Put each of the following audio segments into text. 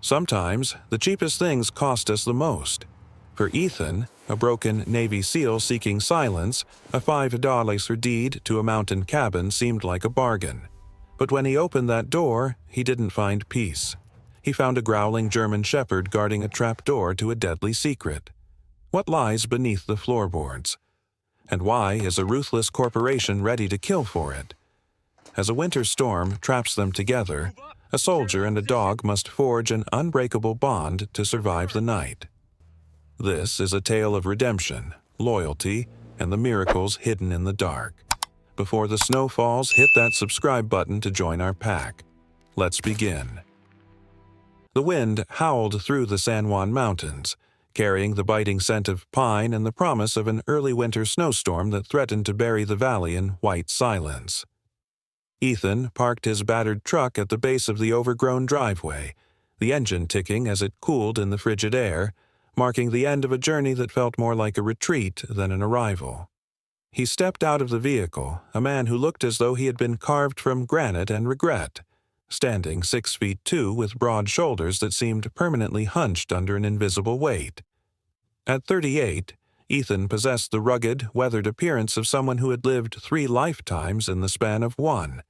Sometimes, the cheapest things cost us the most. For Ethan, a broken Navy SEAL seeking silence, a $5 deed to a mountain cabin seemed like a bargain. But when he opened that door, he didn't find peace. He found a growling German shepherd guarding a trapdoor to a deadly secret. What lies beneath the floorboards? And why is a ruthless corporation ready to kill for it? As a winter storm traps them together, a soldier and a dog must forge an unbreakable bond to survive the night. This is a tale of redemption, loyalty, and the miracles hidden in the dark. Before the snow falls, hit that subscribe button to join our pack. Let's begin. The wind howled through the San Juan Mountains, carrying the biting scent of pine and the promise of an early winter snowstorm that threatened to bury the valley in white silence. Ethan parked his battered truck at the base of the overgrown driveway, the engine ticking as it cooled in the frigid air, marking the end of a journey that felt more like a retreat than an arrival. He stepped out of the vehicle, a man who looked as though he had been carved from granite and regret, standing 6'2" with broad shoulders that seemed permanently hunched under an invisible weight. At 38, Ethan possessed the rugged, weathered appearance of someone who had lived 3 lifetimes in the span of one.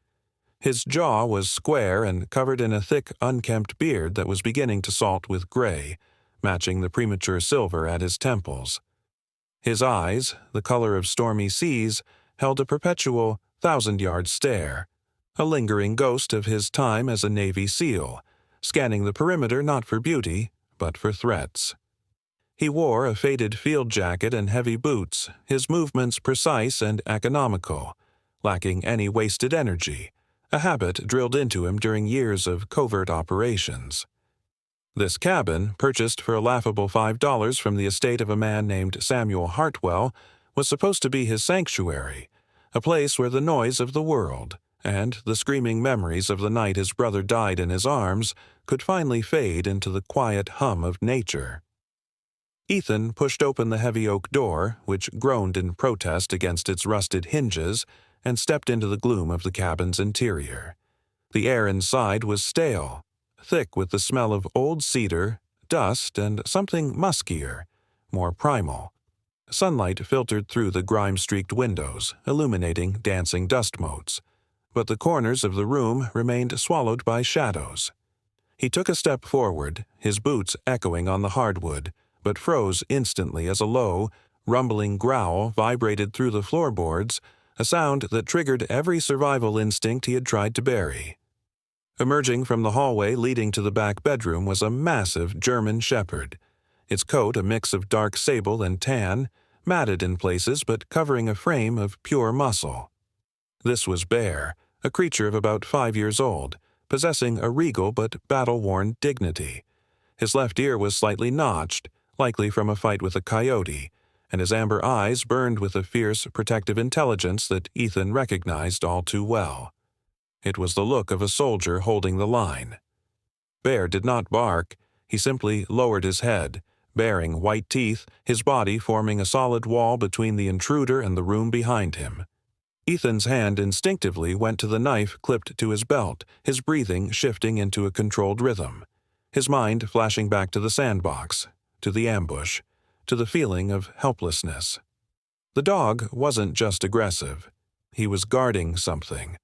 His jaw was square and covered in a thick, unkempt beard that was beginning to salt with gray, matching the premature silver at his temples. His eyes, the color of stormy seas, held a perpetual, 1,000-yard stare, a lingering ghost of his time as a Navy SEAL, scanning the perimeter not for beauty, but for threats. He wore a faded field jacket and heavy boots, his movements precise and economical, lacking any wasted energy, a habit drilled into him during years of covert operations. This cabin, purchased for a laughable $5 from the estate of a man named Samuel Hartwell, was supposed to be his sanctuary, a place where the noise of the world and the screaming memories of the night his brother died in his arms could finally fade into the quiet hum of nature. Ethan pushed open the heavy oak door, which groaned in protest against its rusted hinges, and stepped into the gloom of the cabin's interior. The air inside was stale, thick with the smell of old cedar, dust, and something muskier, more primal. Sunlight filtered through the grime-streaked windows, illuminating dancing dust motes, but the corners of the room remained swallowed by shadows. He took a step forward, his boots echoing on the hardwood, but froze instantly as a low, rumbling growl vibrated through the floorboards, a sound that triggered every survival instinct he had tried to bury. Emerging from the hallway leading to the back bedroom was a massive German shepherd, its coat a mix of dark sable and tan, matted in places but covering a frame of pure muscle. This was Bear, a creature of about 5 years old, possessing a regal but battle-worn dignity. His left ear was slightly notched, likely from a fight with a coyote, and his amber eyes burned with a fierce, protective intelligence that Ethan recognized all too well. It was the look of a soldier holding the line. Bear did not bark, he simply lowered his head, baring white teeth, his body forming a solid wall between the intruder and the room behind him. Ethan's hand instinctively went to the knife clipped to his belt, his breathing shifting into a controlled rhythm, his mind flashing back to the sandbox, to the ambush, to the feeling of helplessness. The dog wasn't just aggressive. He was guarding something.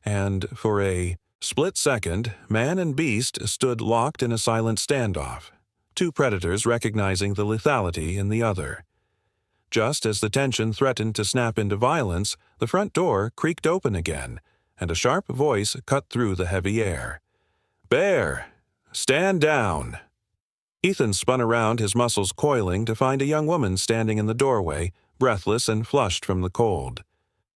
And for a split second, man and beast stood locked in a silent standoff, 2 predators recognizing the lethality in the other. Just as the tension threatened to snap into violence, the front door creaked open again, and a sharp voice cut through the heavy air. "Bear, stand down!" Ethan spun around, his muscles coiling, to find a young woman standing in the doorway, breathless and flushed from the cold.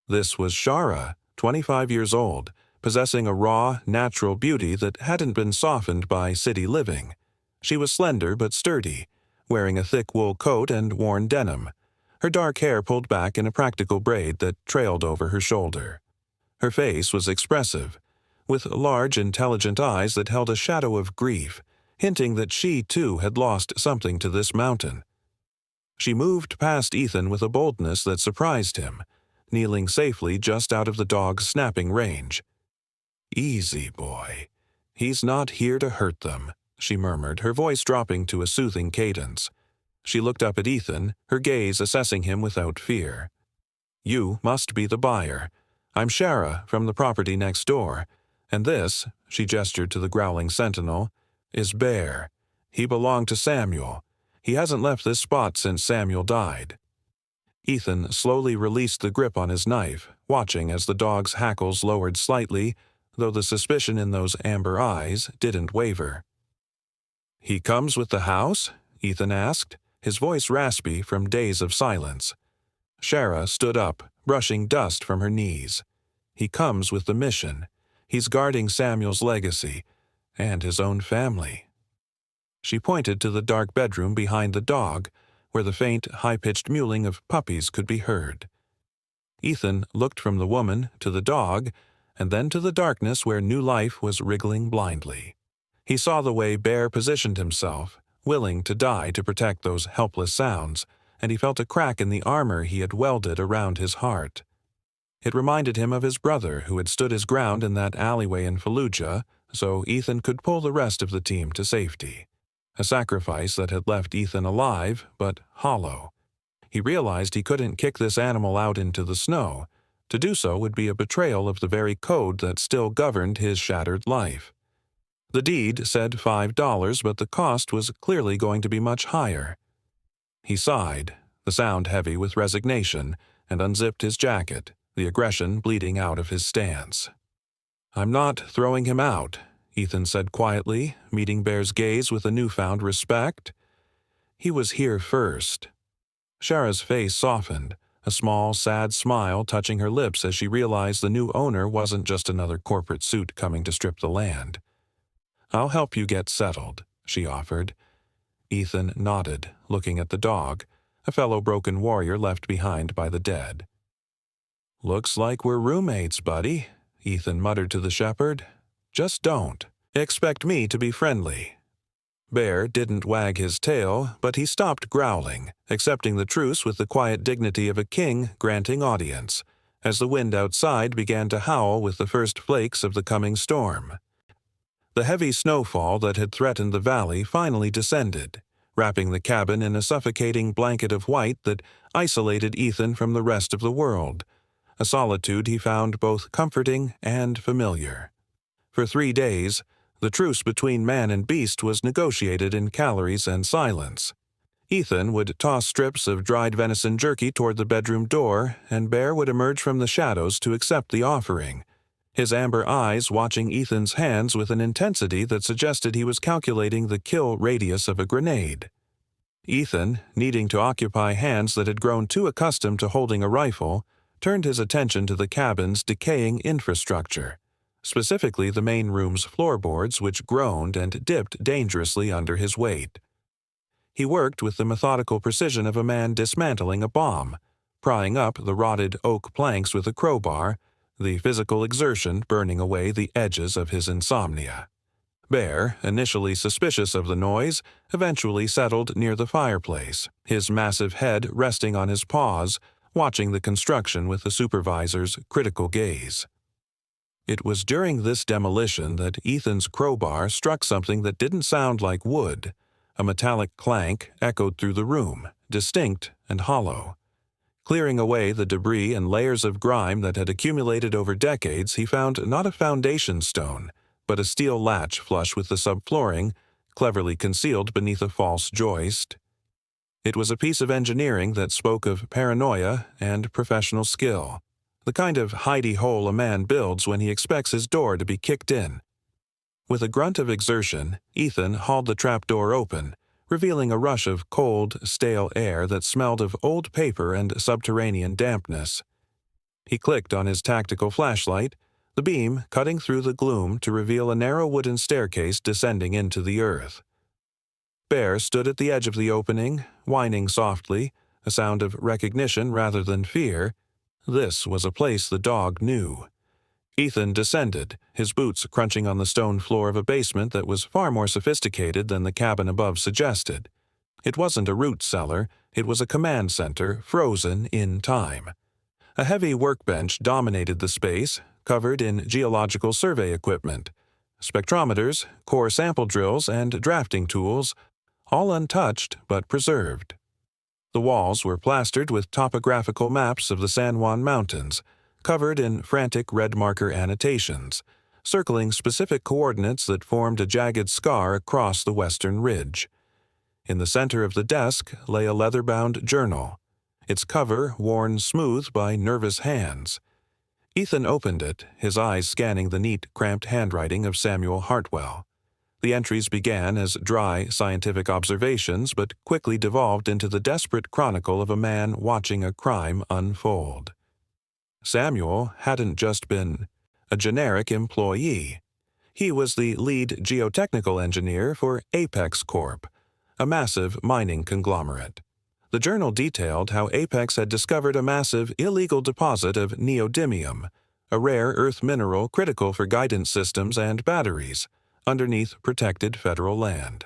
This was Shara, 25 years old, possessing a raw, natural beauty that hadn't been softened by city living. She was slender but sturdy, wearing a thick wool coat and worn denim, her dark hair pulled back in a practical braid that trailed over her shoulder. Her face was expressive, with large, intelligent eyes that held a shadow of grief, hinting that she, too, had lost something to this mountain. She moved past Ethan with a boldness that surprised him, kneeling safely just out of the dog's snapping range. "Easy, boy. He's not here to hurt them." she murmured, her voice dropping to a soothing cadence. She looked up at Ethan, her gaze assessing him without fear. "You must be the buyer. I'm Shara from the property next door, and this," she gestured to the growling sentinel, "is Bear. He belonged to Samuel. He hasn't left this spot since Samuel died." Ethan slowly released the grip on his knife, watching as the dog's hackles lowered slightly, though the suspicion in those amber eyes didn't waver. "He comes with the house?" Ethan asked, his voice raspy from days of silence. Shara stood up, brushing dust from her knees. "He comes with the mission. He's guarding Samuel's legacy, and his own family." She pointed to the dark bedroom behind the dog, where the faint, high-pitched mewling of puppies could be heard. Ethan looked from the woman to the dog, and then to the darkness where new life was wriggling blindly. He saw the way Bear positioned himself, willing to die to protect those helpless sounds, and he felt a crack in the armor he had welded around his heart. It reminded him of his brother who had stood his ground in that alleyway in Fallujah, so Ethan could pull the rest of the team to safety. A sacrifice that had left Ethan alive, but hollow. He realized he couldn't kick this animal out into the snow. To do so would be a betrayal of the very code that still governed his shattered life. The deed said $5, but the cost was clearly going to be much higher. He sighed, the sound heavy with resignation, and unzipped his jacket, the aggression bleeding out of his stance. "I'm not throwing him out," Ethan said quietly, meeting Bear's gaze with a newfound respect. "He was here first." Shara's face softened, a small, sad smile touching her lips as she realized the new owner wasn't just another corporate suit coming to strip the land. "I'll help you get settled," she offered. Ethan nodded, looking at the dog, a fellow broken warrior left behind by the dead. "Looks like we're roommates, buddy," Ethan muttered to the shepherd. "Just don't expect me to be friendly." Bear didn't wag his tail, but he stopped growling, accepting the truce with the quiet dignity of a king granting audience, as the wind outside began to howl with the first flakes of the coming storm. The heavy snowfall that had threatened the valley finally descended, wrapping the cabin in a suffocating blanket of white that isolated Ethan from the rest of the world, a solitude he found both comforting and familiar. For 3 days, the truce between man and beast was negotiated in calories and silence. Ethan would toss strips of dried venison jerky toward the bedroom door, and Bear would emerge from the shadows to accept the offering, his amber eyes watching Ethan's hands with an intensity that suggested he was calculating the kill radius of a grenade. Ethan, needing to occupy hands that had grown too accustomed to holding a rifle, turned his attention to the cabin's decaying infrastructure, specifically the main room's floorboards which groaned and dipped dangerously under his weight. He worked with the methodical precision of a man dismantling a bomb, prying up the rotted oak planks with a crowbar, the physical exertion burning away the edges of his insomnia. Bear, initially suspicious of the noise, eventually settled near the fireplace, his massive head resting on his paws, watching the construction with the supervisor's critical gaze. It was during this demolition that Ethan's crowbar struck something that didn't sound like wood. A metallic clank echoed through the room, distinct and hollow. Clearing away the debris and layers of grime that had accumulated over decades, he found not a foundation stone, but a steel latch flush with the subflooring, cleverly concealed beneath a false joist. It was a piece of engineering that spoke of paranoia and professional skill, the kind of hidey hole a man builds when he expects his door to be kicked in. With a grunt of exertion, Ethan hauled the trapdoor open, revealing a rush of cold, stale air that smelled of old paper and subterranean dampness. He clicked on his tactical flashlight, the beam cutting through the gloom to reveal a narrow wooden staircase descending into the earth. Bear stood at the edge of the opening, whining softly, a sound of recognition rather than fear. This was a place the dog knew. Ethan descended, his boots crunching on the stone floor of a basement that was far more sophisticated than the cabin above suggested. It wasn't a root cellar, it was a command center frozen in time. A heavy workbench dominated the space, covered in geological survey equipment. spectrometers, core sample drills, and drafting tools, all untouched but preserved. The walls were plastered with topographical maps of the San Juan Mountains, covered in frantic red marker annotations, circling specific coordinates that formed a jagged scar across the western ridge. In the center of the desk lay a leather-bound journal, its cover worn smooth by nervous hands. Ethan opened it, his eyes scanning the neat, cramped handwriting of Samuel Hartwell. The entries began as dry, scientific observations, but quickly devolved into the desperate chronicle of a man watching a crime unfold. Samuel hadn't just been a generic employee. He was the lead geotechnical engineer for Apex Corp., a massive mining conglomerate. The journal detailed how Apex had discovered a massive illegal deposit of neodymium, a rare earth mineral critical for guidance systems and batteries, underneath protected federal land.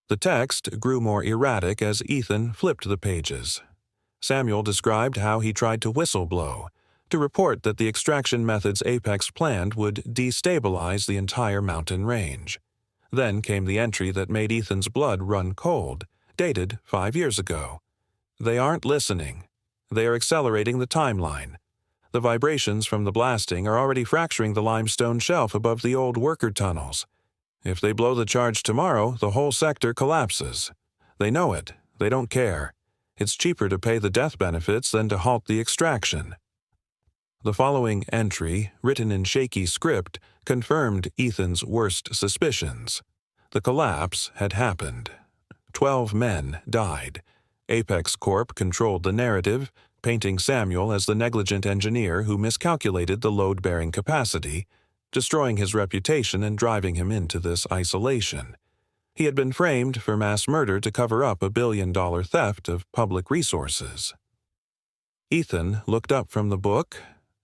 The text grew more erratic as Ethan flipped the pages. Samuel described how he tried to whistle-blow, to report that the extraction methods Apex planned would destabilize the entire mountain range. Then came the entry that made Ethan's blood run cold, dated 5 years ago. They aren't listening. They are accelerating the timeline. The vibrations from the blasting are already fracturing the limestone shelf above the old worker tunnels. If they blow the charge tomorrow, the whole sector collapses. They know it. They don't care. It's cheaper to pay the death benefits than to halt the extraction. The following entry, written in shaky script, confirmed Ethan's worst suspicions. The collapse had happened. 12 men died. Apex Corp controlled the narrative, painting Samuel as the negligent engineer who miscalculated the load-bearing capacity, destroying his reputation and driving him into this isolation. He had been framed for mass murder to cover up a billion-dollar theft of public resources. Ethan looked up from the book,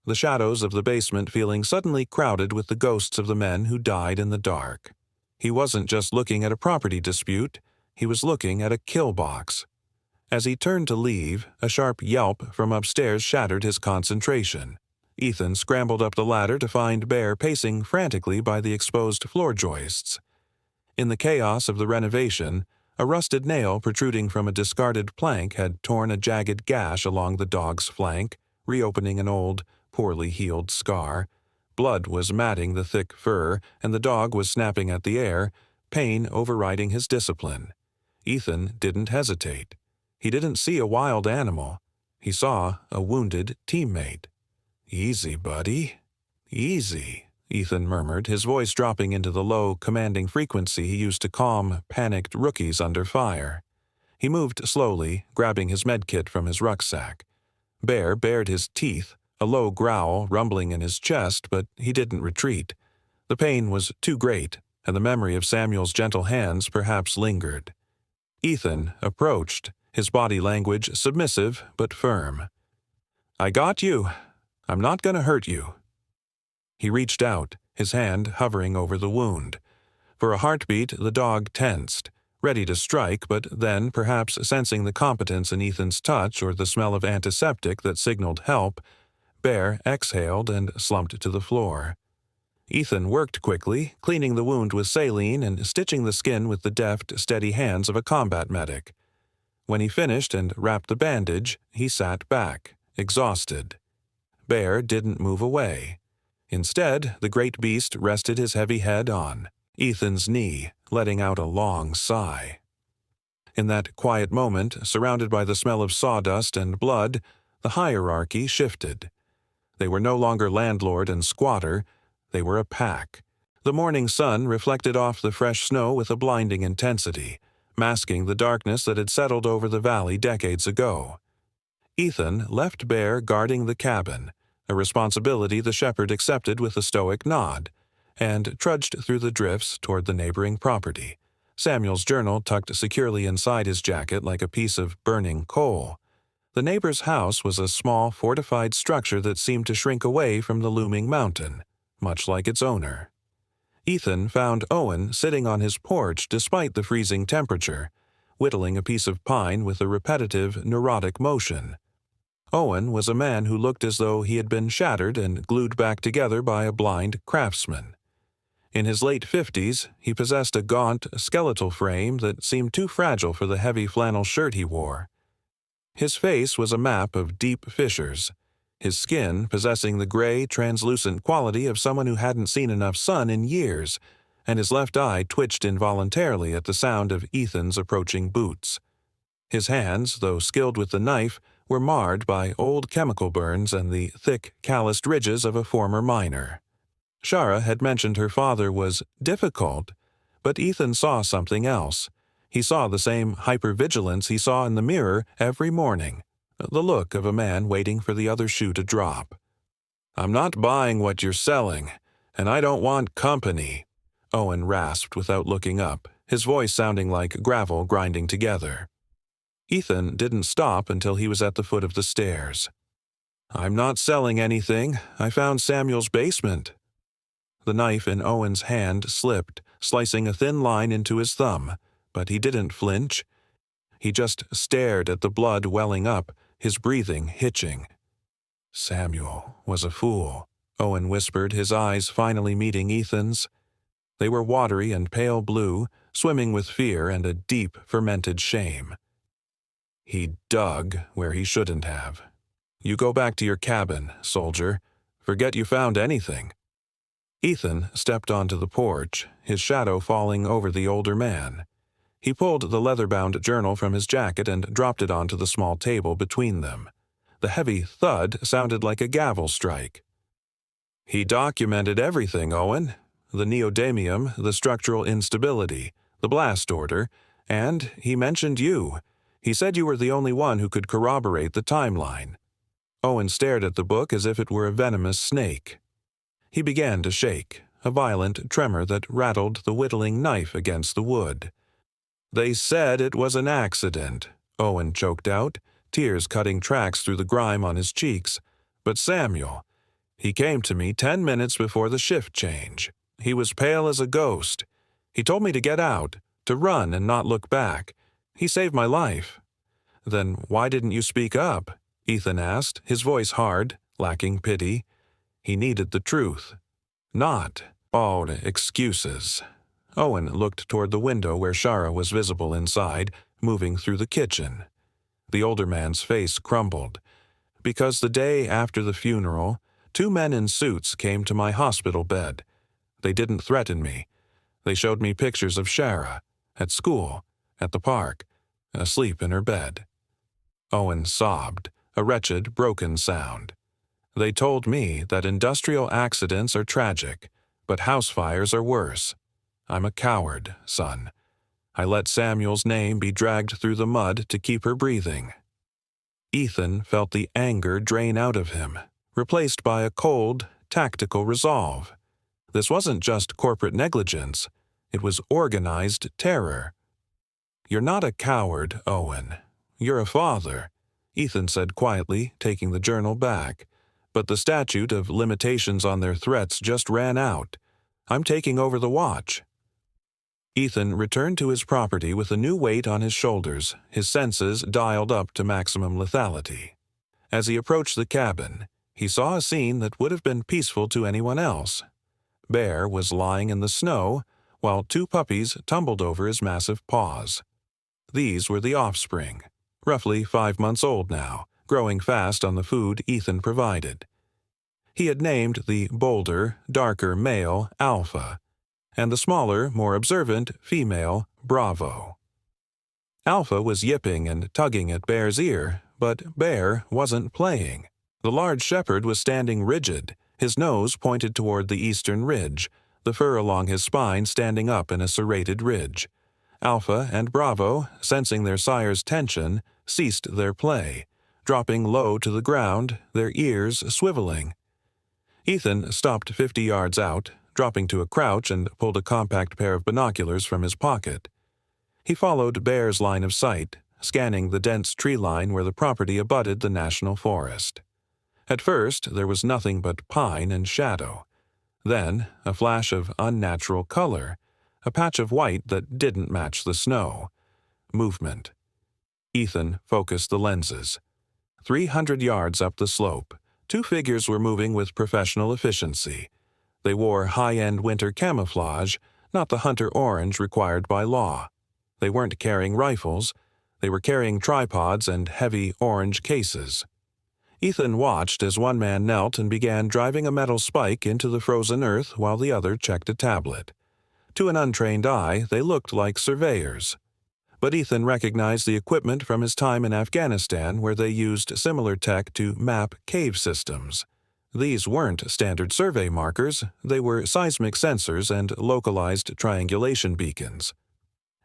the shadows of the basement feeling suddenly crowded with the ghosts of the men who died in the dark. He wasn't just looking at a property dispute, he was looking at a kill box. As he turned to leave, a sharp yelp from upstairs shattered his concentration. Ethan scrambled up the ladder to find Bear pacing frantically by the exposed floor joists. In the chaos of the renovation, a rusted nail protruding from a discarded plank had torn a jagged gash along the dog's flank, reopening an old, poorly healed scar. Blood was matting the thick fur, and the dog was snapping at the air, pain overriding his discipline. Ethan didn't hesitate. He didn't see a wild animal. He saw a wounded teammate. "Easy, buddy. Easy," Ethan murmured, his voice dropping into the low, commanding frequency he used to calm panicked rookies under fire. He moved slowly, grabbing his medkit from his rucksack. Bear bared his teeth, a low growl rumbling in his chest, but he didn't retreat. The pain was too great, and the memory of Samuel's gentle hands perhaps lingered. Ethan approached, his body language submissive but firm. "I got you. I'm not going to hurt you." He reached out, his hand hovering over the wound. For a heartbeat, the dog tensed, ready to strike, but then, perhaps sensing the competence in Ethan's touch or the smell of antiseptic that signaled help, Bear exhaled and slumped to the floor. Ethan worked quickly, cleaning the wound with saline and stitching the skin with the deft, steady hands of a combat medic. When he finished and wrapped the bandage, he sat back, exhausted. Bear didn't move away. Instead, the great beast rested his heavy head on Ethan's knee, letting out a long sigh. In that quiet moment, surrounded by the smell of sawdust and blood, the hierarchy shifted. They were no longer landlord and squatter, they were a pack. The morning sun reflected off the fresh snow with a blinding intensity, masking the darkness that had settled over the valley decades ago. Ethan left Bear guarding the cabin, a responsibility the shepherd accepted with a stoic nod, and trudged through the drifts toward the neighboring property, Samuel's journal tucked securely inside his jacket like a piece of burning coal. The neighbor's house was a small, fortified structure that seemed to shrink away from the looming mountain, much like its owner. Ethan found Owen sitting on his porch despite the freezing temperature, whittling a piece of pine with a repetitive, neurotic motion. Owen was a man who looked as though he had been shattered and glued back together by a blind craftsman. In his late 50s, he possessed a gaunt, skeletal frame that seemed too fragile for the heavy flannel shirt he wore. His face was a map of deep fissures, his skin possessing the gray, translucent quality of someone who hadn't seen enough sun in years, and his left eye twitched involuntarily at the sound of Ethan's approaching boots. His hands, though skilled with the knife, were marred by old chemical burns and the thick, calloused ridges of a former miner. Shara had mentioned her father was difficult, but Ethan saw something else. He saw the same hypervigilance he saw in the mirror every morning, the look of a man waiting for the other shoe to drop. "I'm not buying what you're selling, and I don't want company," Owen rasped without looking up, his voice sounding like gravel grinding together. Ethan didn't stop until he was at the foot of the stairs. "I'm not selling anything. I found Samuel's basement." The knife in Owen's hand slipped, slicing a thin line into his thumb, but he didn't flinch. He just stared at the blood welling up, his breathing hitching. "Samuel was a fool," Owen whispered, his eyes finally meeting Ethan's. They were watery and pale blue, swimming with fear and a deep, fermented shame. "He dug where he shouldn't have. You go back to your cabin, soldier. Forget you found anything." Ethan stepped onto the porch, his shadow falling over the older man. He pulled the leather-bound journal from his jacket and dropped it onto the small table between them. The heavy thud sounded like a gavel strike. "He documented everything, Owen. The neodymium, the structural instability, the blast order, and he mentioned you. He said you were the only one who could corroborate the timeline." Owen stared at the book as if it were a venomous snake. He began to shake, a violent tremor that rattled the whittling knife against the wood. "They said it was an accident," Owen choked out, tears cutting tracks through the grime on his cheeks. "But Samuel, he came to me 10 minutes before the shift change. He was pale as a ghost. He told me to get out, to run and not look back. He saved my life." "Then why didn't you speak up?" Ethan asked, his voice hard, lacking pity. He needed the truth. "Not all excuses." Owen looked toward the window where Shara was visible inside, moving through the kitchen. The older man's face crumbled. "Because the day after the funeral, 2 men in suits came to my hospital bed. They didn't threaten me. They showed me pictures of Shara, at school, at the park, asleep in her bed." Owen sobbed, a wretched, broken sound. "They told me that industrial accidents are tragic, but house fires are worse. I'm a coward, son. I let Samuel's name be dragged through the mud to keep her breathing." Ethan felt the anger drain out of him, replaced by a cold, tactical resolve. This wasn't just corporate negligence. It was organized terror. "You're not a coward, Owen. You're a father," Ethan said quietly, taking the journal back. "But the statute of limitations on their threats just ran out. I'm taking over the watch." Ethan returned to his property with a new weight on his shoulders, his senses dialed up to maximum lethality. As he approached the cabin, he saw a scene that would have been peaceful to anyone else. Bear was lying in the snow, while 2 puppies tumbled over his massive paws. These were the offspring, roughly 5 months old now, growing fast on the food Ethan provided. He had named the bolder, darker male Alpha, and the smaller, more observant female Bravo. Alpha was yipping and tugging at Bear's ear, but Bear wasn't playing. The large shepherd was standing rigid, his nose pointed toward the eastern ridge, the fur along his spine standing up in a serrated ridge. Alpha and Bravo, sensing their sire's tension, ceased their play, dropping low to the ground, their ears swiveling. Ethan stopped 50 yards out, dropping to a crouch and pulled a compact pair of binoculars from his pocket. He followed Bear's line of sight, scanning the dense tree line where the property abutted the national forest. At first, there was nothing but pine and shadow. Then, a flash of unnatural color, a patch of white that didn't match the snow. Movement. Ethan focused the lenses. 300 yards up the slope, 2 figures were moving with professional efficiency. They wore high-end winter camouflage, not the hunter orange required by law. They weren't carrying rifles. They were carrying tripods and heavy orange cases. Ethan watched as one man knelt and began driving a metal spike into the frozen earth while the other checked a tablet. To an untrained eye, they looked like surveyors. But Ethan recognized the equipment from his time in Afghanistan, where they used similar tech to map cave systems. These weren't standard survey markers. They were seismic sensors and localized triangulation beacons.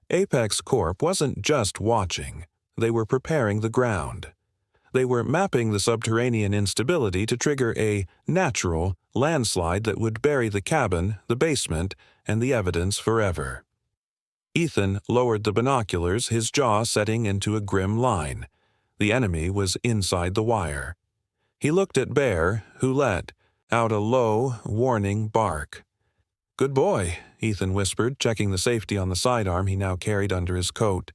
Apex Corp wasn't just watching. They were preparing the ground. They were mapping the subterranean instability to trigger a natural landslide that would bury the cabin, the basement, and the evidence forever. Ethan lowered the binoculars, his jaw setting into a grim line. The enemy was inside the wire. He looked at Bear, who let out a low, warning bark. "Good boy," Ethan whispered, checking the safety on the sidearm he now carried under his coat.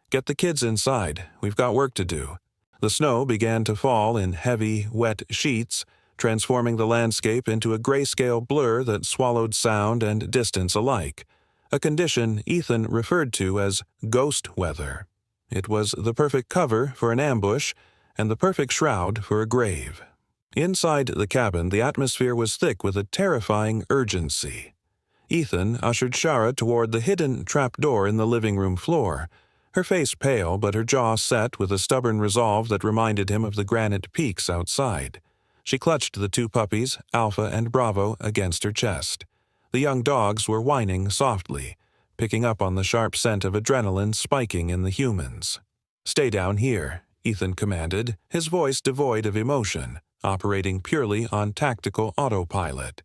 "Get the kids inside. We've got work to do." The snow began to fall in heavy, wet sheets, transforming the landscape into a grayscale blur that swallowed sound and distance alike, a condition Ethan referred to as ghost weather. It was the perfect cover for an ambush and the perfect shroud for a grave. Inside the cabin, the atmosphere was thick with a terrifying urgency. Ethan ushered Shara toward the hidden trapdoor in the living room floor, her face pale but her jaw set with a stubborn resolve that reminded him of the granite peaks outside. She clutched the two puppies, Alpha and Bravo, against her chest. The young dogs were whining softly, picking up on the sharp scent of adrenaline spiking in the humans. "Stay down here," Ethan commanded, his voice devoid of emotion, operating purely on tactical autopilot.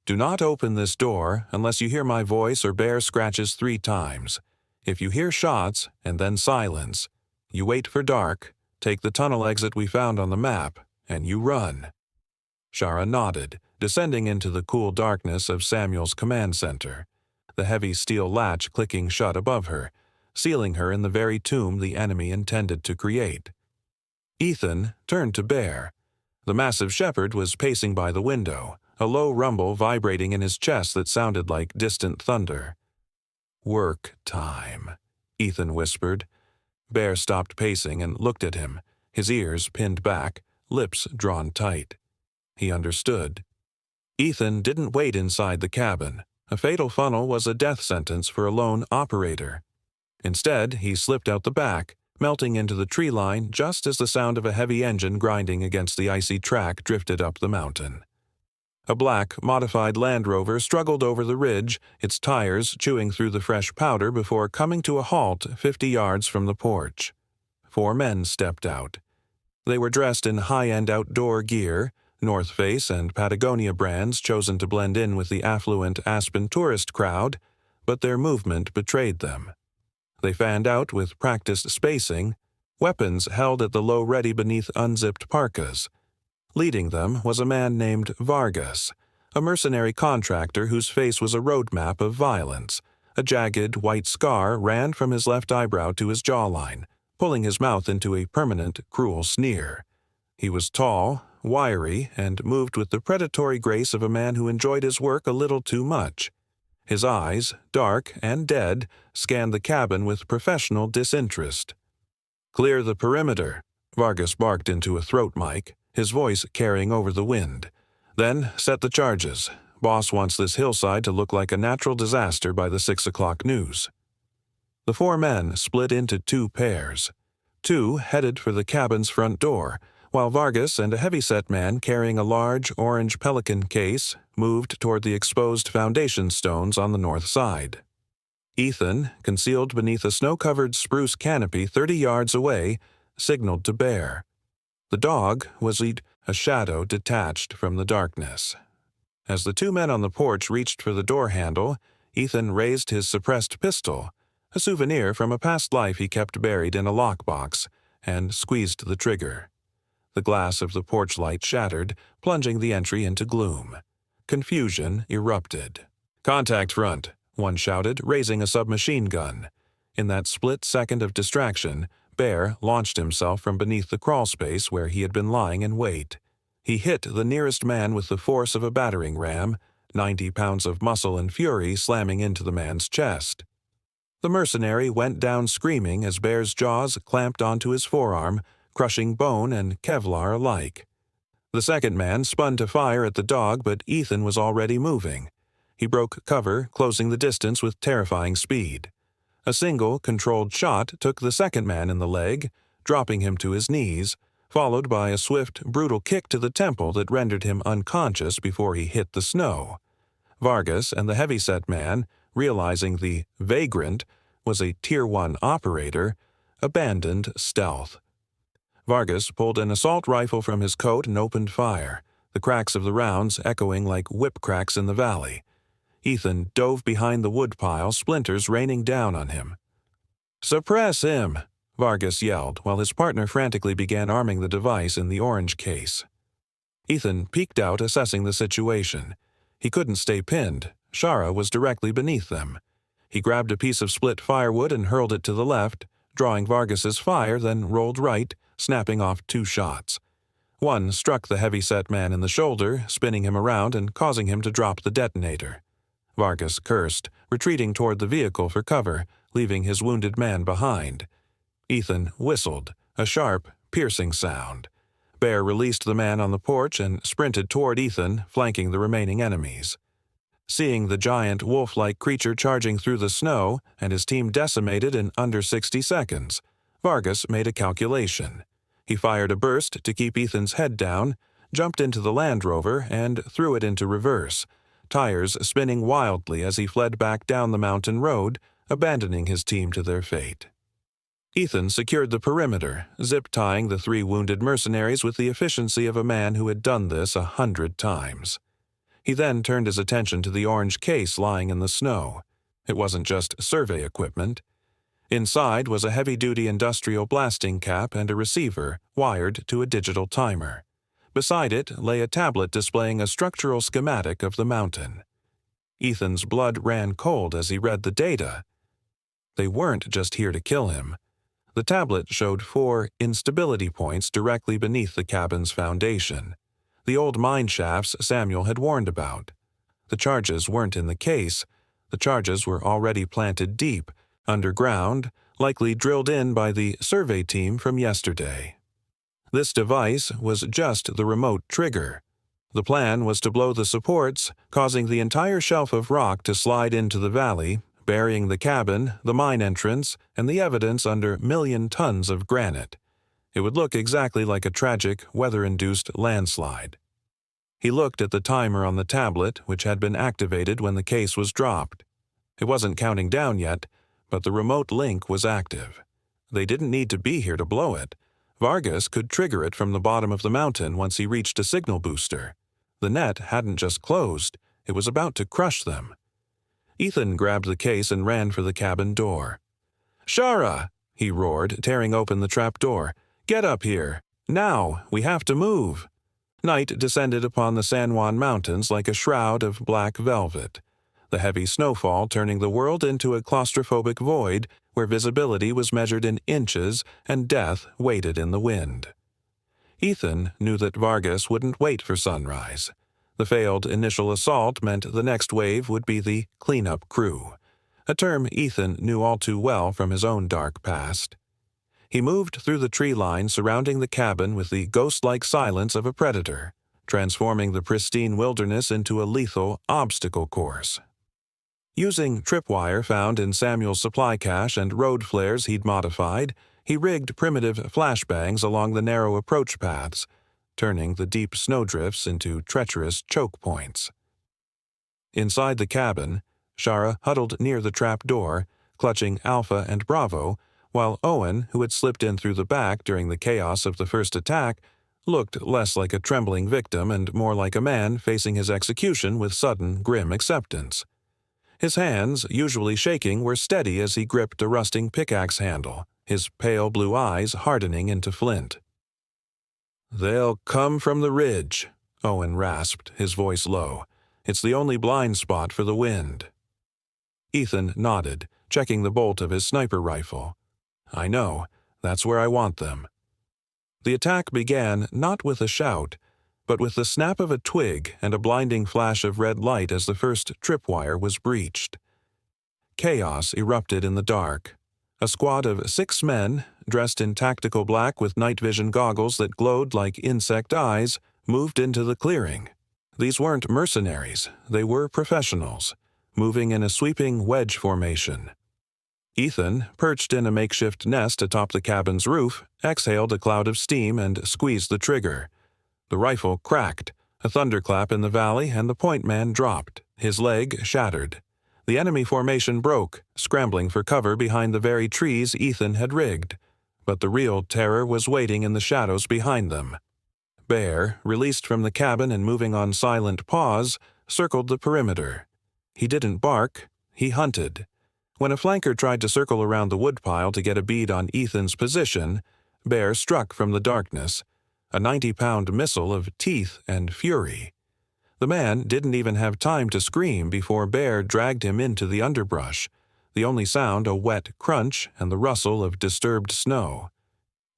"Do not open this door unless you hear my voice or Bear scratches 3 times. If you hear shots and then silence, you wait for dark, take the tunnel exit we found on the map, and you run." Shara nodded, descending into the cool darkness of Samuel's command center, the heavy steel latch clicking shut above her, sealing her in the very tomb the enemy intended to create. Ethan turned to Bear. The massive shepherd was pacing by the window, a low rumble vibrating in his chest that sounded like distant thunder. "Work time," Ethan whispered. Bear stopped pacing and looked at him, his ears pinned back, lips drawn tight. He understood. Ethan didn't wait inside the cabin. A fatal funnel was a death sentence for a lone operator. Instead, he slipped out the back, melting into the tree line just as the sound of a heavy engine grinding against the icy track drifted up the mountain. A black, modified Land Rover struggled over the ridge, its tires chewing through the fresh powder before coming to a halt 50 yards from the porch. 4 men stepped out. They were dressed in high-end outdoor gear, North Face and Patagonia brands chosen to blend in with the affluent Aspen tourist crowd, but their movement betrayed them. They fanned out with practiced spacing, weapons held at the low ready beneath unzipped parkas. Leading them was a man named Vargas, a mercenary contractor whose face was a roadmap of violence. A jagged white scar ran from his left eyebrow to his jawline, pulling his mouth into a permanent, cruel sneer. He was tall, wiry, and moved with the predatory grace of a man who enjoyed his work a little too much. His eyes, dark and dead, scanned the cabin with professional disinterest. "Clear the perimeter," Vargas barked into a throat mic, his voice carrying over the wind. "Then set the charges. Boss wants this hillside to look like a natural disaster by the 6 o'clock news." The 4 men split into 2 pairs. 2 headed for the cabin's front door, while Vargas and a heavy-set man carrying a large orange Pelican case moved toward the exposed foundation stones on the north side. Ethan, concealed beneath a snow-covered spruce canopy 30 yards away, signaled to Bear. The dog was a shadow detached from the darkness. As the 2 men on the porch reached for the door handle, Ethan raised his suppressed pistol, a souvenir from a past life he kept buried in a lockbox, and squeezed the trigger. The glass of the porch light shattered, plunging the entry into gloom. Confusion erupted. "Contact front," one shouted, raising a submachine gun. In that split second of distraction, Bear launched himself from beneath the crawl space where he had been lying in wait. He hit the nearest man with the force of a battering ram, 90 pounds of muscle and fury slamming into the man's chest. The mercenary went down screaming as Bear's jaws clamped onto his forearm, crushing bone and Kevlar alike. The second man spun to fire at the dog, but Ethan was already moving. He broke cover, closing the distance with terrifying speed. A single, controlled shot took the second man in the leg, dropping him to his knees, followed by a swift, brutal kick to the temple that rendered him unconscious before he hit the snow. Vargas and the heavyset man, realizing the vagrant was a Tier 1 operator, abandoned stealth. Vargas pulled an assault rifle from his coat and opened fire, the cracks of the rounds echoing like whip cracks in the valley. Ethan dove behind the woodpile, splinters raining down on him. "Suppress him!" Vargas yelled, while his partner frantically began arming the device in the orange case. Ethan peeked out, assessing the situation. He couldn't stay pinned. Shara was directly beneath them. He grabbed a piece of split firewood and hurled it to the left, drawing Vargas's fire, then rolled right, snapping off 2 shots. One struck the heavy-set man in the shoulder, spinning him around and causing him to drop the detonator. Vargas cursed, retreating toward the vehicle for cover, leaving his wounded man behind. Ethan whistled, a sharp, piercing sound. Bear released the man on the porch and sprinted toward Ethan, flanking the remaining enemies. Seeing the giant wolf-like creature charging through the snow and his team decimated in under 60 seconds, Vargas made a calculation. He fired a burst to keep Ethan's head down, jumped into the Land Rover, and threw it into reverse, tires spinning wildly as he fled back down the mountain road, abandoning his team to their fate. Ethan secured the perimeter, zip-tying the 3 wounded mercenaries with the efficiency of a man who had done this 100 times. He then turned his attention to the orange case lying in the snow. It wasn't just survey equipment. Inside was a heavy-duty industrial blasting cap and a receiver wired to a digital timer. Beside it lay a tablet displaying a structural schematic of the mountain. Ethan's blood ran cold as he read the data. They weren't just here to kill him. The tablet showed 4 instability points directly beneath the cabin's foundation, the old mine shafts Samuel had warned about. The charges weren't in the case. The charges were already planted deep, underground, likely drilled in by the survey team from yesterday. This device was just the remote trigger. The plan was to blow the supports, causing the entire shelf of rock to slide into the valley, burying the cabin, the mine entrance, and the evidence under million tons of granite. It would look exactly like a tragic, weather-induced landslide. He looked at the timer on the tablet, which had been activated when the case was dropped. It wasn't counting down yet, but the remote link was active. They didn't need to be here to blow it. Vargas could trigger it from the bottom of the mountain once he reached a signal booster. The net hadn't just closed, it was about to crush them. Ethan grabbed the case and ran for the cabin door. "Shara!" he roared, tearing open the trapdoor. "Get up here! Now! We have to move!" Night descended upon the San Juan Mountains like a shroud of black velvet, the heavy snowfall turning the world into a claustrophobic void where visibility was measured in inches and death waited in the wind. Ethan knew that Vargas wouldn't wait for sunrise. The failed initial assault meant the next wave would be the cleanup crew, a term Ethan knew all too well from his own dark past. He moved through the tree line surrounding the cabin with the ghost-like silence of a predator, transforming the pristine wilderness into a lethal obstacle course. Using tripwire found in Samuel's supply cache and road flares he'd modified, he rigged primitive flashbangs along the narrow approach paths, turning the deep snowdrifts into treacherous choke points. Inside the cabin, Shara huddled near the trap door, clutching Alpha and Bravo, while Owen, who had slipped in through the back during the chaos of the first attack, looked less like a trembling victim and more like a man facing his execution with sudden, grim acceptance. His hands, usually shaking, were steady as he gripped a rusting pickaxe handle, his pale blue eyes hardening into flint. "They'll come from the ridge," Owen rasped, his voice low. "It's the only blind spot for the wind." Ethan nodded, checking the bolt of his sniper rifle. "I know. That's where I want them." The attack began not with a shout, but with the snap of a twig and a blinding flash of red light as the first tripwire was breached. Chaos erupted in the dark. A squad of 6 men, dressed in tactical black with night vision goggles that glowed like insect eyes, moved into the clearing. These weren't mercenaries, they were professionals, moving in a sweeping wedge formation. Ethan, perched in a makeshift nest atop the cabin's roof, exhaled a cloud of steam and squeezed the trigger. The rifle cracked, a thunderclap in the valley, and the point man dropped, his leg shattered. The enemy formation broke, scrambling for cover behind the very trees Ethan had rigged. But the real terror was waiting in the shadows behind them. Bear, released from the cabin and moving on silent paws, circled the perimeter. He didn't bark, he hunted. When a flanker tried to circle around the woodpile to get a bead on Ethan's position, Bear struck from the darkness, a 90-pound missile of teeth and fury. The man didn't even have time to scream before Bear dragged him into the underbrush, the only sound a wet crunch and the rustle of disturbed snow.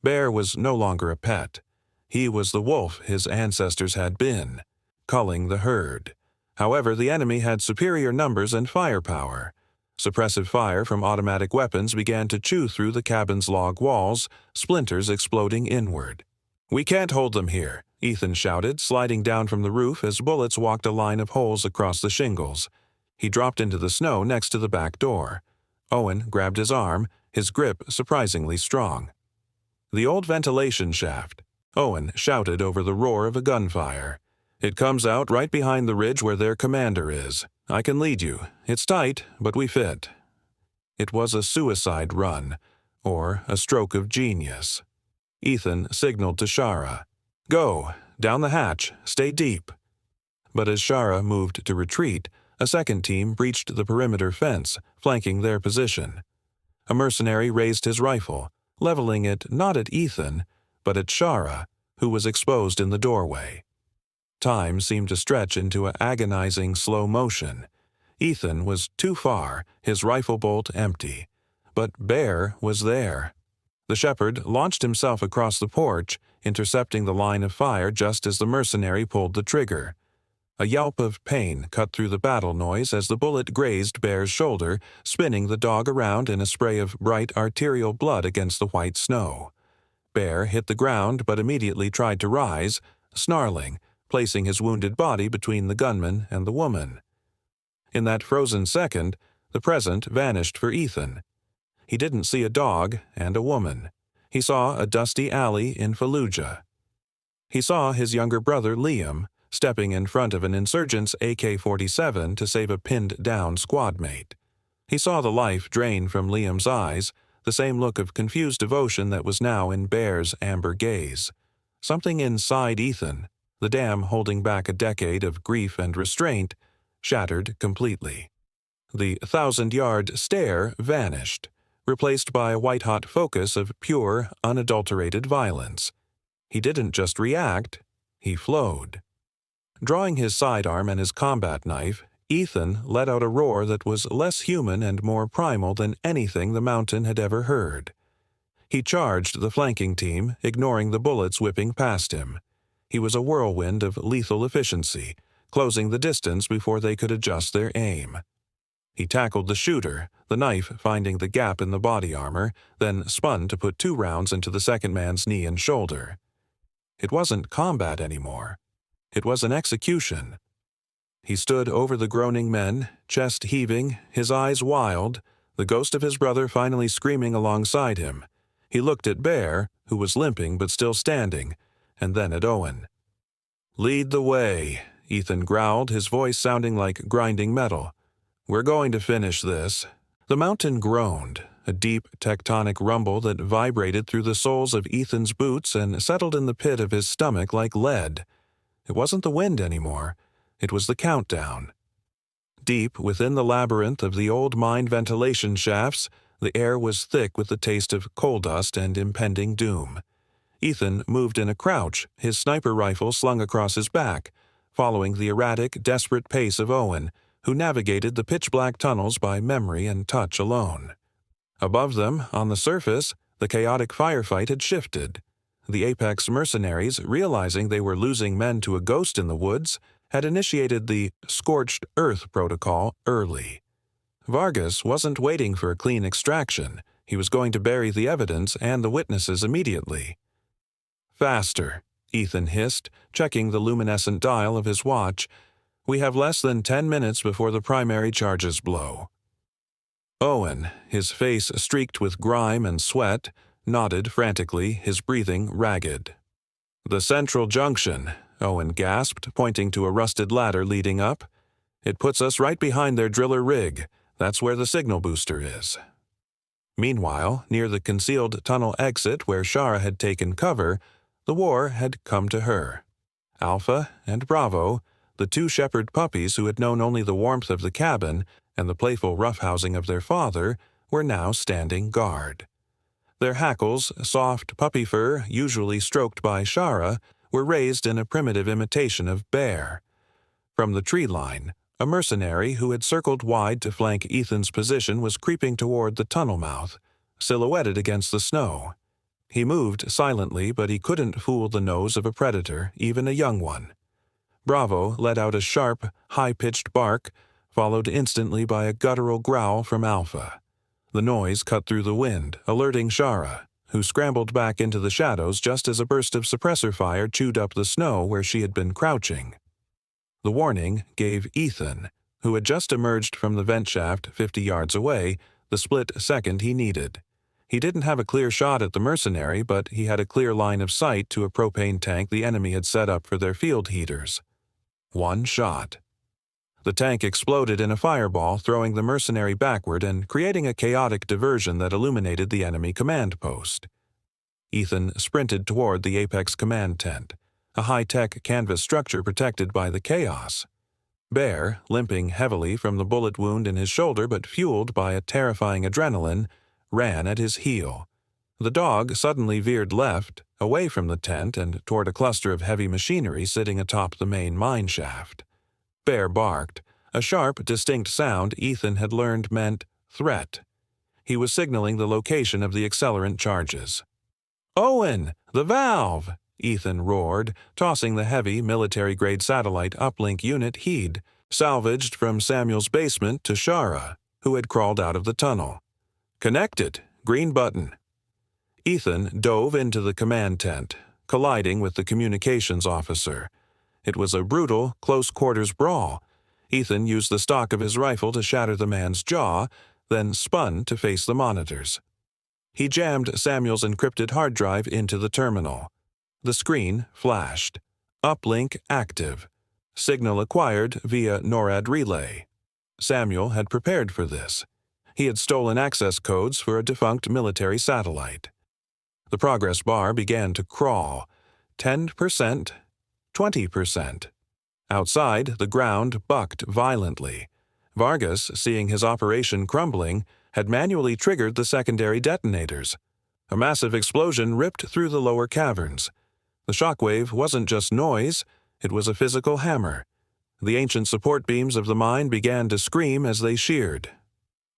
Bear was no longer a pet. He was the wolf his ancestors had been, culling the herd. However, the enemy had superior numbers and firepower. Suppressive fire from automatic weapons began to chew through the cabin's log walls, splinters exploding inward. "We can't hold them here," Ethan shouted, sliding down from the roof as bullets walked a line of holes across the shingles. He dropped into the snow next to the back door. Owen grabbed his arm, his grip surprisingly strong. "The old ventilation shaft," Owen shouted over the roar of a gunfire. "It comes out right behind the ridge where their commander is. I can lead you. It's tight, but we fit." It was a suicide run, or a stroke of genius. Ethan signaled to Shara. "Go, down the hatch, stay deep." But as Shara moved to retreat, a second team breached the perimeter fence, flanking their position. A mercenary raised his rifle, leveling it not at Ethan, but at Shara, who was exposed in the doorway. Time seemed to stretch into an agonizing slow motion. Ethan was too far, his rifle bolt empty. But Bear was there. The shepherd launched himself across the porch, intercepting the line of fire just as the mercenary pulled the trigger. A yelp of pain cut through the battle noise as the bullet grazed Bear's shoulder, spinning the dog around in a spray of bright arterial blood against the white snow. Bear hit the ground but immediately tried to rise, snarling, placing his wounded body between the gunman and the woman. In that frozen second, the present vanished for Ethan. He didn't see a dog and a woman. He saw a dusty alley in Fallujah. He saw his younger brother Liam stepping in front of an insurgent's AK-47 to save a pinned-down squad mate. He saw the life drain from Liam's eyes, the same look of confused devotion that was now in Bear's amber gaze. Something inside Ethan, the dam holding back a decade of grief and restraint, shattered completely. The 1,000-yard stare vanished, replaced by a white-hot focus of pure, unadulterated violence. He didn't just react, he flowed. Drawing his sidearm and his combat knife, Ethan let out a roar that was less human and more primal than anything the mountain had ever heard. He charged the flanking team, ignoring the bullets whipping past him. He was a whirlwind of lethal efficiency, closing the distance before they could adjust their aim. He tackled the shooter, the knife finding the gap in the body armor, then spun to put 2 rounds into the second man's knee and shoulder. It wasn't combat anymore. It was an execution. He stood over the groaning men, chest heaving, his eyes wild, the ghost of his brother finally screaming alongside him. He looked at Bear, who was limping but still standing, and then at Owen. "Lead the way," Ethan growled, his voice sounding like grinding metal. "We're going to finish this." The mountain groaned, a deep tectonic rumble that vibrated through the soles of Ethan's boots and settled in the pit of his stomach like lead. It wasn't the wind anymore. It was the countdown. Deep within the labyrinth of the old mine ventilation shafts, the air was thick with the taste of coal dust and impending doom. Ethan moved in a crouch, his sniper rifle slung across his back, following the erratic, desperate pace of Owen, who navigated the pitch-black tunnels by memory and touch alone. Above them, on the surface, the chaotic firefight had shifted. The Apex mercenaries, realizing they were losing men to a ghost in the woods, had initiated the scorched earth protocol early. Vargas wasn't waiting for a clean extraction. He was going to bury the evidence and the witnesses immediately. "Faster," Ethan hissed, checking the luminescent dial of his watch. "We have less than 10 minutes before the primary charges blow." Owen, his face streaked with grime and sweat, nodded frantically, his breathing ragged. "The central junction," Owen gasped, pointing to a rusted ladder leading up. "It puts us right behind their driller rig. That's where the signal booster is." Meanwhile, near the concealed tunnel exit where Shara had taken cover, the war had come to her. Alpha and Bravo, the two shepherd puppies who had known only the warmth of the cabin and the playful roughhousing of their father, were now standing guard. Their hackles, soft puppy fur usually stroked by Shara, were raised in a primitive imitation of bear. From the tree line, a mercenary who had circled wide to flank Ethan's position was creeping toward the tunnel mouth, silhouetted against the snow. He moved silently, but he couldn't fool the nose of a predator, even a young one. Bravo let out a sharp, high-pitched bark, followed instantly by a guttural growl from Alpha. The noise cut through the wind, alerting Shara, who scrambled back into the shadows just as a burst of suppressor fire chewed up the snow where she had been crouching. The warning gave Ethan, who had just emerged from the vent shaft 50 yards away, the split second he needed. He didn't have a clear shot at the mercenary, but he had a clear line of sight to a propane tank the enemy had set up for their field heaters. One shot. The tank exploded in a fireball, throwing the mercenary backward and creating a chaotic diversion that illuminated the enemy command post. Ethan sprinted toward the Apex command tent, a high-tech canvas structure protected by the chaos. Bear, limping heavily from the bullet wound in his shoulder but fueled by a terrifying adrenaline, ran at his heel. The dog suddenly veered left, away from the tent and toward a cluster of heavy machinery sitting atop the main mine shaft. Bear barked, a sharp, distinct sound Ethan had learned meant threat. He was signaling the location of the accelerant charges. "Owen, the valve!" Ethan roared, tossing the heavy, military-grade satellite uplink unit he'd salvaged from Samuel's basement to Shara, who had crawled out of the tunnel. "Connected. Green button." Ethan dove into the command tent, colliding with the communications officer. It was a brutal, close-quarters brawl. Ethan used the stock of his rifle to shatter the man's jaw, then spun to face the monitors. He jammed Samuel's encrypted hard drive into the terminal. The screen flashed. Uplink active. Signal acquired via NORAD relay. Samuel had prepared for this. He had stolen access codes for a defunct military satellite. The progress bar began to crawl. 10%, 20%. Outside, the ground bucked violently. Vargas, seeing his operation crumbling, had manually triggered the secondary detonators. A massive explosion ripped through the lower caverns. The shockwave wasn't just noise, it was a physical hammer. The ancient support beams of the mine began to scream as they sheared.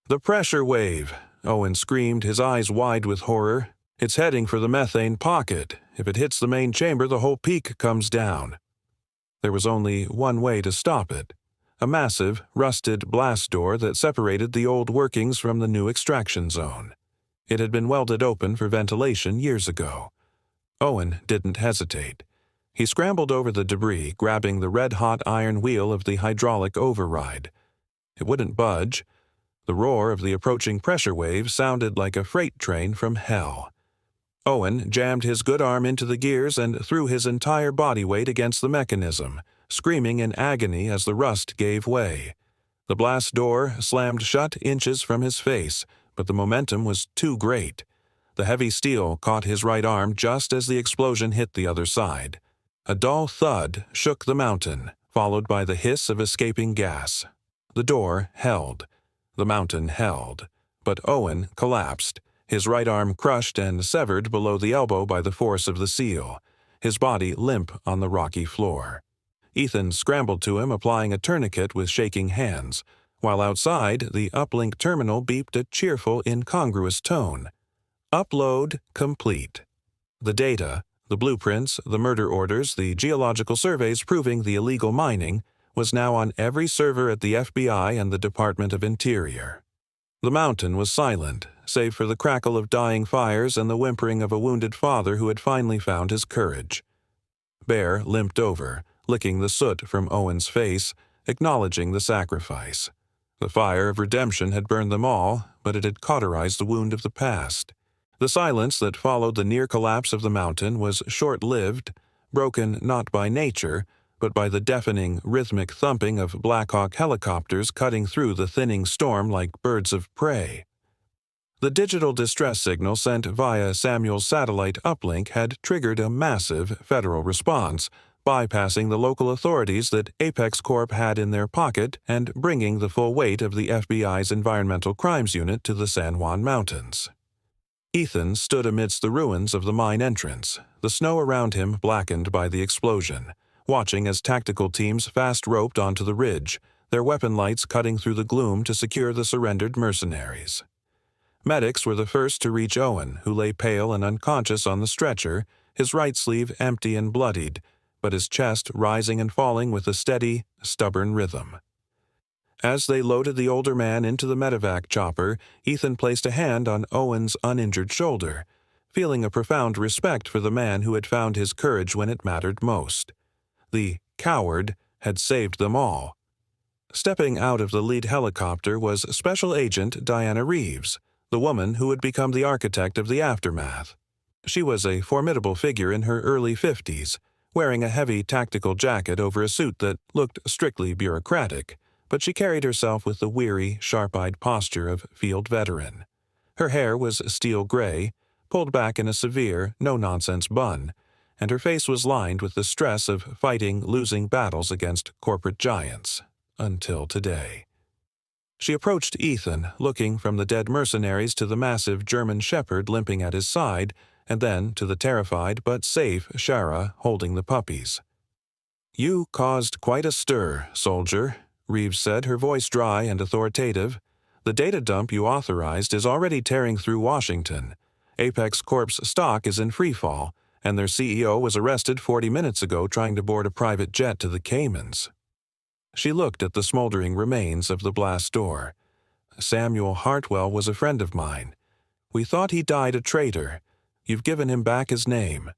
"The pressure wave!" Owen screamed, his eyes wide with horror. "It's heading for the methane pocket. If it hits the main chamber, the whole peak comes down." There was only one way to stop it. A massive, rusted blast door that separated the old workings from the new extraction zone. It had been welded open for ventilation years ago. Owen didn't hesitate. He scrambled over the debris, grabbing the red-hot iron wheel of the hydraulic override. It wouldn't budge. The roar of the approaching pressure wave sounded like a freight train from hell. Owen jammed his good arm into the gears and threw his entire body weight against the mechanism, screaming in agony as the rust gave way. The blast door slammed shut inches from his face, but the momentum was too great. The heavy steel caught his right arm just as the explosion hit the other side. A dull thud shook the mountain, followed by the hiss of escaping gas. The door held. The mountain held. But Owen collapsed, his right arm crushed and severed below the elbow by the force of the seal, his body limp on the rocky floor. Ethan scrambled to him, applying a tourniquet with shaking hands, while outside, the uplink terminal beeped a cheerful, incongruous tone. "Upload complete." The data, The blueprints, the murder orders, the geological surveys proving the illegal mining was now on every server at the FBI and the Department of Interior. The mountain was silent, save for the crackle of dying fires and the whimpering of a wounded father who had finally found his courage. Bear limped over, licking the soot from Owen's face, acknowledging the sacrifice. The fire of redemption had burned them all, but it had cauterized the wound of the past. The silence that followed the near collapse of the mountain was short-lived, broken not by nature, but by the deafening, rhythmic thumping of Black Hawk helicopters cutting through the thinning storm like birds of prey. The digital distress signal sent via Samuel's satellite uplink had triggered a massive federal response, bypassing the local authorities that Apex Corp had in their pocket and bringing the full weight of the FBI's Environmental Crimes Unit to the San Juan Mountains. Ethan stood amidst the ruins of the mine entrance, the snow around him blackened by the explosion, watching as tactical teams fast-roped onto the ridge, their weapon lights cutting through the gloom to secure the surrendered mercenaries. Medics were the first to reach Owen, who lay pale and unconscious on the stretcher, his right sleeve empty and bloodied, but his chest rising and falling with a steady, stubborn rhythm. As they loaded the older man into the medevac chopper, Ethan placed a hand on Owen's uninjured shoulder, feeling a profound respect for the man who had found his courage when it mattered most. The coward had saved them all. Stepping out of the lead helicopter was Special Agent Diana Reeves, the woman who would become the architect of the aftermath. She was a formidable figure in her early 50s, wearing a heavy tactical jacket over a suit that looked strictly bureaucratic, but she carried herself with the weary, sharp-eyed posture of field veteran. Her hair was steel gray, pulled back in a severe, no-nonsense bun, and her face was lined with the stress of fighting losing battles against corporate giants, until today. She approached Ethan, looking from the dead mercenaries to the massive German shepherd limping at his side, and then to the terrified but safe Shara holding the puppies. "You caused quite a stir, soldier," Reeves said, her voice dry and authoritative. "The data dump you authorized is already tearing through Washington. Apex Corp's stock is in freefall, and their CEO was arrested 40 minutes ago trying to board a private jet to the Caymans." She looked at the smoldering remains of the blast door. "Samuel Hartwell was a friend of mine. We thought he died a traitor. You've given him back his name."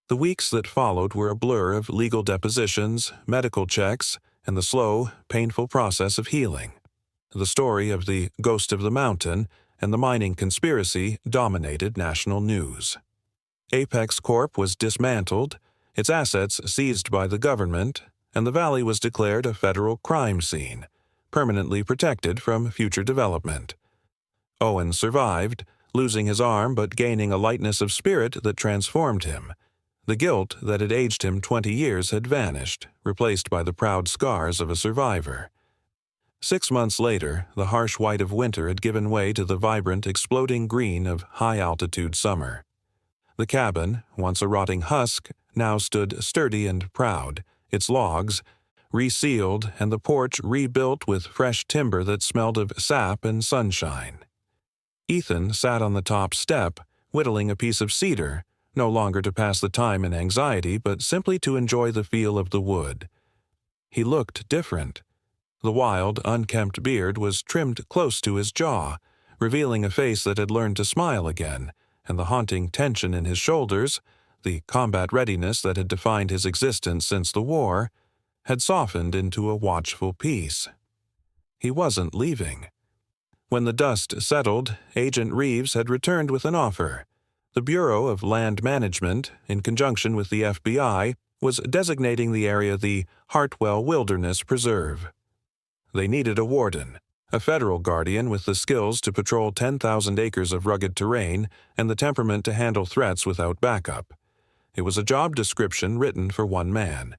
The weeks that followed were a blur of legal depositions, medical checks, and the slow, painful process of healing. The story of the Ghost of the Mountain and the mining conspiracy dominated national news. Apex Corp was dismantled, its assets seized by the government, and the valley was declared a federal crime scene, permanently protected from future development. Owen survived, losing his arm but gaining a lightness of spirit that transformed him. The guilt that had aged him 20 years had vanished, replaced by the proud scars of a survivor. 6 months later, the harsh white of winter had given way to the vibrant, exploding green of high-altitude summer. The cabin, once a rotting husk, now stood sturdy and proud, its logs resealed and the porch rebuilt with fresh timber that smelled of sap and sunshine. Ethan sat on the top step, whittling a piece of cedar, no longer to pass the time in anxiety, but simply to enjoy the feel of the wood. He looked different. The wild, unkempt beard was trimmed close to his jaw, revealing a face that had learned to smile again, and the haunting tension in his shoulders, the combat readiness that had defined his existence since the war, had softened into a watchful peace. He wasn't leaving. When the dust settled, Agent Reeves had returned with an offer. The Bureau of Land Management, in conjunction with the FBI, was designating the area the Hartwell Wilderness Preserve. They needed a warden, a federal guardian with the skills to patrol 10,000 acres of rugged terrain and the temperament to handle threats without backup. It was a job description written for one man.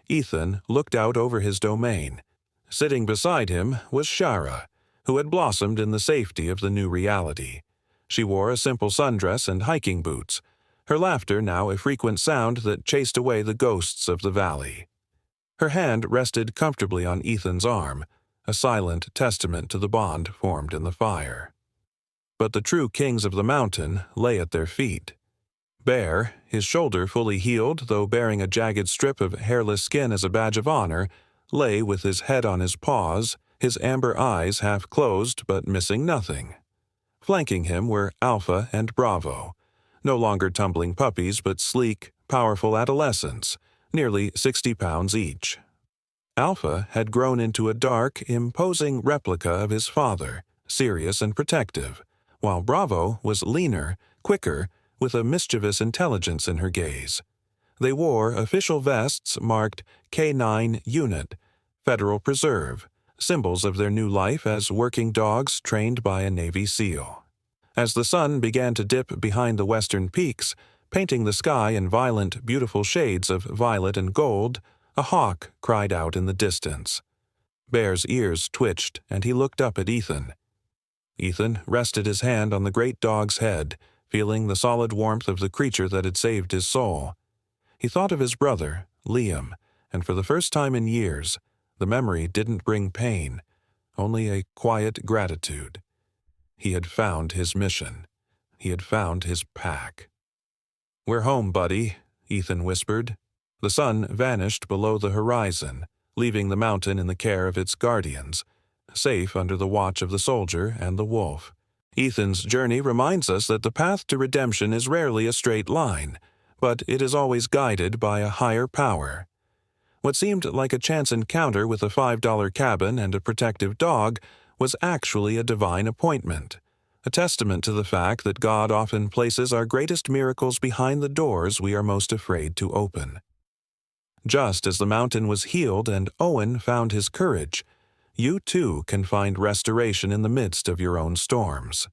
Ethan looked out over his domain. Sitting beside him was Shara, who had blossomed in the safety of the new reality. She wore a simple sundress and hiking boots, her laughter now a frequent sound that chased away the ghosts of the valley. Her hand rested comfortably on Ethan's arm, a silent testament to the bond formed in the fire. But the true kings of the mountain lay at their feet. Bear, his shoulder fully healed though bearing a jagged strip of hairless skin as a badge of honor, lay with his head on his paws, his amber eyes half closed but missing nothing. Flanking him were Alpha and Bravo, no longer tumbling puppies but sleek, powerful adolescents, nearly 60 pounds each. Alpha had grown into a dark, imposing replica of his father, serious and protective, while Bravo was leaner, quicker, with a mischievous intelligence in her gaze. They wore official vests marked K9 Unit, Federal Preserve, symbols of their new life as working dogs trained by a Navy SEAL. As the sun began to dip behind the western peaks, painting the sky in violent, beautiful shades of violet and gold, a hawk cried out in the distance. Bear's ears twitched, and he looked up at Ethan. Ethan rested his hand on the great dog's head, feeling the solid warmth of the creature that had saved his soul. He thought of his brother, Liam, and for the first time in years, the memory didn't bring pain, only a quiet gratitude. He had found his mission. He had found his pack. "We're home, buddy," Ethan whispered. The sun vanished below the horizon, leaving the mountain in the care of its guardians, safe under the watch of the soldier and the wolf. Ethan's journey reminds us that the path to redemption is rarely a straight line, but it is always guided by a higher power. What seemed like a chance encounter with a $5 cabin and a protective dog was actually a divine appointment, a testament to the fact that God often places our greatest miracles behind the doors we are most afraid to open. Just as the mountain was healed and Owen found his courage, you too can find restoration in the midst of your own storms.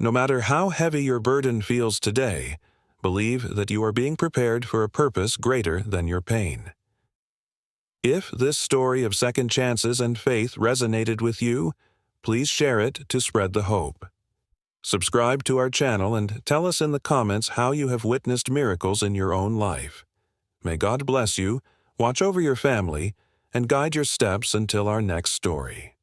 No matter how heavy your burden feels today, believe that you are being prepared for a purpose greater than your pain. If this story of second chances and faith resonated with you, please share it to spread the hope. Subscribe to our channel and tell us in the comments how you have witnessed miracles in your own life. May God bless you, watch over your family, and guide your steps until our next story.